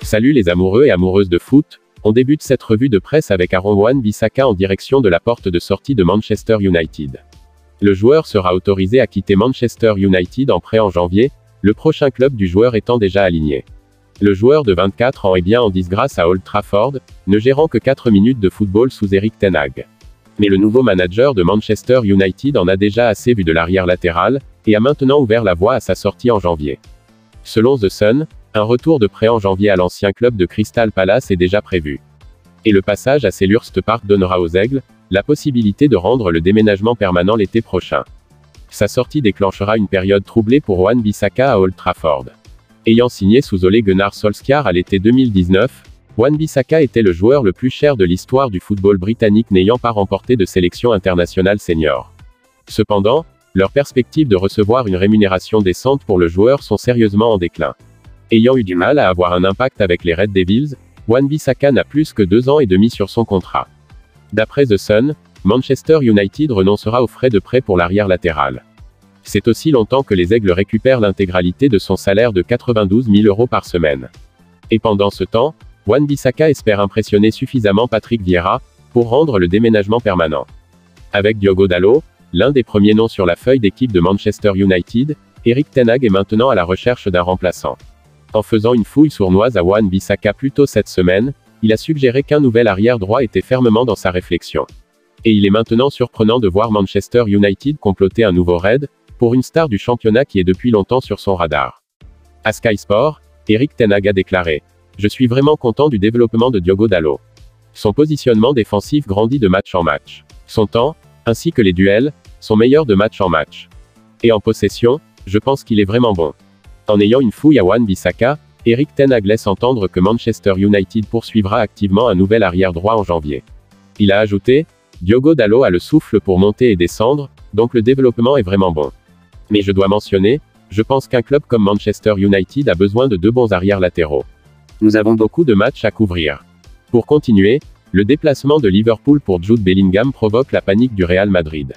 Salut les amoureux et amoureuses de foot, on débute cette revue de presse avec Aaron Wan-Bissaka en direction de la porte de sortie de Manchester United. Le joueur sera autorisé à quitter Manchester United en prêt en janvier, le prochain club du joueur étant déjà aligné. Le joueur de 24 ans est bien en disgrâce à Old Trafford, ne gérant que 4 minutes de football sous Erik ten Hag. Mais le nouveau manager de Manchester United en a déjà assez vu de l'arrière latéral, et a maintenant ouvert la voie à sa sortie en janvier. Selon The Sun, un retour de prêt en janvier à l'ancien club de Crystal Palace est déjà prévu. Et le passage à Selhurst Park donnera aux Aigles la possibilité de rendre le déménagement permanent l'été prochain. Sa sortie déclenchera une période troublée pour Wan-Bissaka à Old Trafford. Ayant signé sous Ole Gunnar Solskjaer à l'été 2019, Wan-Bissaka était le joueur le plus cher de l'histoire du football britannique n'ayant pas remporté de sélection internationale senior. Cependant, leurs perspectives de recevoir une rémunération décente pour le joueur sont sérieusement en déclin. Ayant eu du mal à avoir un impact avec les Red Devils, Wan-Bissaka n'a plus que 2 ans et demi sur son contrat. D'après The Sun, Manchester United renoncera aux frais de prêt pour l'arrière latéral. C'est aussi longtemps que les Aigles récupèrent l'intégralité de son salaire de 92 000 € par semaine. Et pendant ce temps, Wan-Bissaka espère impressionner suffisamment Patrick Vieira pour rendre le déménagement permanent. Avec Diogo Dalot, l'un des premiers noms sur la feuille d'équipe de Manchester United, Erik ten Hag est maintenant à la recherche d'un remplaçant. En faisant une fouille sournoise à Wan-Bissaka plus tôt cette semaine, il a suggéré qu'un nouvel arrière droit était fermement dans sa réflexion. Et il est maintenant surprenant de voir Manchester United comploter un nouveau raid, pour une star du championnat qui est depuis longtemps sur son radar. À Sky Sport, Erik ten Hag a déclaré: « Je suis vraiment content du développement de Diogo Dalot. Son positionnement défensif grandit de match en match. Son temps, ainsi que les duels, sont meilleurs de match en match. Et en possession, je pense qu'il est vraiment bon. » En ayant une fouille à Wan-Bissaka, Erik ten Hag laisse entendre que Manchester United poursuivra activement un nouvel arrière droit en janvier. Il a ajouté: « Diogo Dalot a le souffle pour monter et descendre, donc le développement est vraiment bon. Mais je dois mentionner, je pense qu'un club comme Manchester United a besoin de 2 bons arrières latéraux. Nous avons beaucoup de matchs à couvrir. » Pour continuer, le déplacement de Liverpool pour Jude Bellingham provoque la panique du Real Madrid.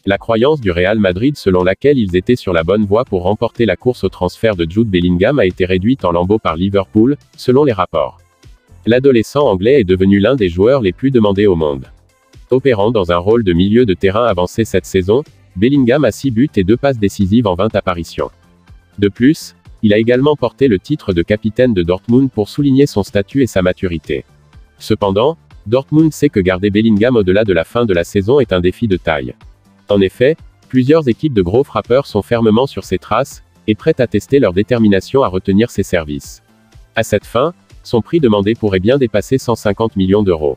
La croyance du Real Madrid selon laquelle ils étaient sur la bonne voie pour remporter la course au transfert de Jude Bellingham a été réduite en lambeaux par Liverpool, selon les rapports. L'adolescent anglais est devenu l'un des joueurs les plus demandés au monde. Opérant dans un rôle de milieu de terrain avancé cette saison, Bellingham a 6 buts et 2 passes décisives en 20 apparitions. De plus, il a également porté le titre de capitaine de Dortmund pour souligner son statut et sa maturité. Cependant, Dortmund sait que garder Bellingham au-delà de la fin de la saison est un défi de taille. En effet, plusieurs équipes de gros frappeurs sont fermement sur ses traces, et prêtes à tester leur détermination à retenir ses services. À cette fin, son prix demandé pourrait bien dépasser 150 millions €.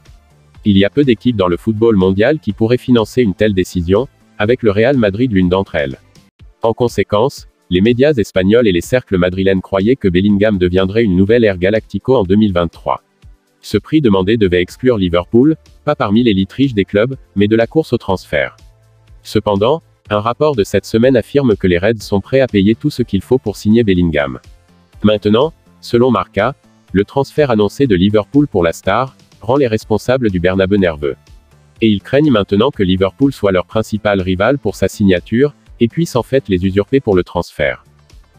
Il y a peu d'équipes dans le football mondial qui pourraient financer une telle décision, avec le Real Madrid l'une d'entre elles. En conséquence, les médias espagnols et les cercles madrilènes croyaient que Bellingham deviendrait une nouvelle ère Galactico en 2023. Ce prix demandé devait exclure Liverpool, pas parmi l'élite riche des clubs, mais de la course au transfert. Cependant, un rapport de cette semaine affirme que les Reds sont prêts à payer tout ce qu'il faut pour signer Bellingham. Maintenant, selon Marca, le transfert annoncé de Liverpool pour la star rend les responsables du Bernabeu nerveux. Et ils craignent maintenant que Liverpool soit leur principal rival pour sa signature, et puisse en fait les usurper pour le transfert.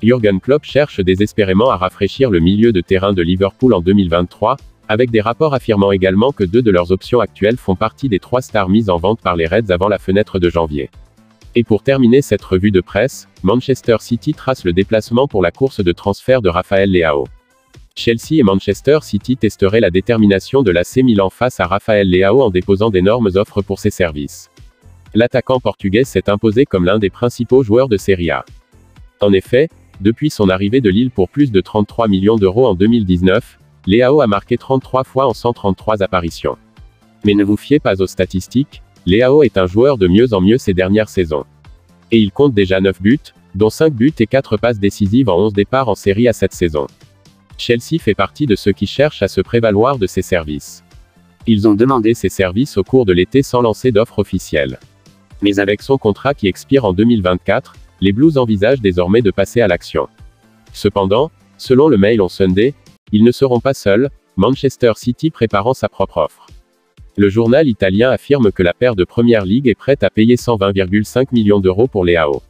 Jürgen Klopp cherche désespérément à rafraîchir le milieu de terrain de Liverpool en 2023, avec des rapports affirmant également que 2 de leurs options actuelles font partie des 3 stars mises en vente par les Reds avant la fenêtre de janvier. Et pour terminer cette revue de presse, Manchester City trace le déplacement pour la course de transfert de Rafael Leao. Chelsea et Manchester City testeraient la détermination de l'AC Milan face à Rafael Leao en déposant d'énormes offres pour ses services. L'attaquant portugais s'est imposé comme l'un des principaux joueurs de Serie A. En effet, depuis son arrivée de Lille pour plus de 33 millions € en 2019, Leao a marqué 33 fois en 133 apparitions. Mais ne vous fiez pas aux statistiques, Leao est un joueur de mieux en mieux ces dernières saisons. Et il compte déjà 9 buts, dont 5 buts et 4 passes décisives en 11 départs en série à cette saison. Chelsea fait partie de ceux qui cherchent à se prévaloir de ses services. Ils ont demandé ses services au cours de l'été sans lancer d'offre officielle. Mais avec son contrat qui expire en 2024, les Blues envisagent désormais de passer à l'action. Cependant, selon le Mail on Sunday, ils ne seront pas seuls, Manchester City préparant sa propre offre. Le journal italien affirme que la paire de Première Ligue est prête à payer 120,5 millions € pour Leao.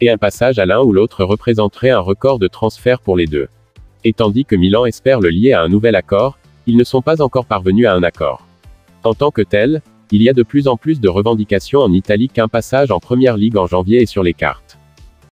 Et un passage à l'un ou l'autre représenterait un record de transfert pour les deux. Et tandis que Milan espère le lier à un nouvel accord, ils ne sont pas encore parvenus à un accord. En tant que tel, il y a de plus en plus de revendications en Italie qu'un passage en Première Ligue en janvier est sur les cartes.